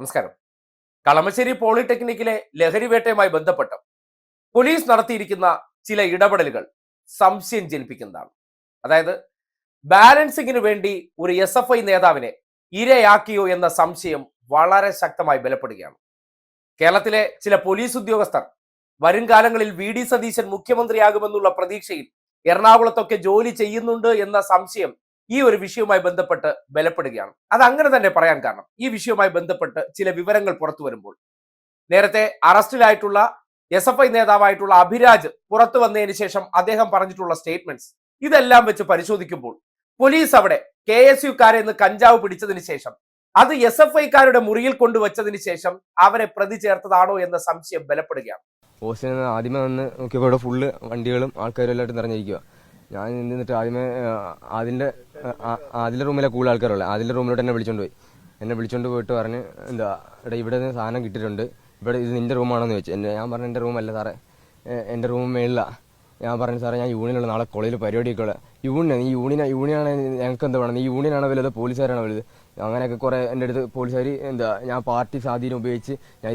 നമസ്കാരം. കളമശ്ശേരി പോളിടെക്നിക്കിലെ ലഹരിവേട്ടയുമായി ബന്ധപ്പെട്ട് പോലീസ് നടത്തിയിരിക്കുന്ന ചില ഇടപെടലുകൾ സംശയം ജനിപ്പിക്കുന്നതാണ്. അതായത് ബാലൻസിങ്ങിന് വേണ്ടി ഒരു SFI നേതാവിനെ ഇരയാക്കിയോ എന്ന സംശയം വളരെ ശക്തമായി ബലപ്പെടുകയാണ്. കേരളത്തിലെ ചില പോലീസ് ഉദ്യോഗസ്ഥർ വരും കാലങ്ങളിൽ VD സതീശൻ മുഖ്യമന്ത്രിയാകുമെന്നുള്ള പ്രതീക്ഷയിൽ എറണാകുളത്തൊക്കെ ജോലി ചെയ്യുന്നുണ്ട് എന്ന സംശയം ഈ ഒരു വിഷയവുമായി ബന്ധപ്പെട്ട് ബലപ്പെടുകയാണ്. അത് അങ്ങനെ തന്നെ പറയാൻ കാരണം ഈ വിഷയവുമായി ബന്ധപ്പെട്ട് ചില വിവരങ്ങൾ പുറത്തു വരുമ്പോൾ നേരത്തെ അറസ്റ്റിലായിട്ടുള്ള SFI നേതാവായിട്ടുള്ള അഭിരാജ് പുറത്തു വന്നതിന് ശേഷം അദ്ദേഹം പറഞ്ഞിട്ടുള്ള സ്റ്റേറ്റ്മെന്റ്സ് ഇതെല്ലാം വെച്ച് പരിശോധിക്കുമ്പോൾ പോലീസ് അവിടെ KSUക്കാരെ നിന്ന് കഞ്ചാവ് പിടിച്ചതിന് ശേഷം അത് SFIക്കാരുടെ മുറിയിൽ കൊണ്ടുവച്ചതിന് ശേഷം അവരെ പ്രതി ചേർത്തതാണോ എന്ന സംശയം ബലപ്പെടുകയാണ്. ഹോസ്റ്റലിൽ നിന്ന് ആദ്യമേ വന്ന് നോക്കിയപ്പോൾ ഇവിടെ ഫുള്ള് വണ്ടികളും ആൾക്കാരും എല്ലായിട്ടും നിറഞ്ഞിരിക്കുക. ഞാൻ നിന്നിട്ട് ആദ്യമേ ആദിലെ റൂമിലെ കൂടുതൽ ആൾക്കാരുള്ളത് ആദിലെ റൂമിലോട്ട് എന്നെ വിളിച്ചോണ്ട് പോയിട്ട് പറഞ്ഞ് എന്താ ഇവിടെ ഇവിടെ നിന്ന് സാധനം കിട്ടിയിട്ടുണ്ട്, ഇവിടെ ഇത് നിന്റെ റൂമാണെന്ന് ചോദിച്ചു. ഞാൻ പറഞ്ഞു എൻ്റെ റൂമല്ല സാറേ, എൻ്റെ റൂം മേളിലാണ്. ഞാൻ പറഞ്ഞു സാറേ ഞാൻ യൂണിയനുള്ള നാളെ കോളേജിൽ പരിപാടിയൊക്കെ ഉള്ള യൂണിയനാണ് ഞങ്ങൾക്ക് എന്താ വേണം, ഈ യൂണിയനാണോ വലുത് പോലീസുകാരാണോ വലുത്, അങ്ങനെയൊക്കെ കുറേ എൻ്റെ അടുത്ത് പോലീസുകാർ എന്താ ഞാൻ പാർട്ടി സ്വാധീനം ഉപയോഗിച്ച് ഞാൻ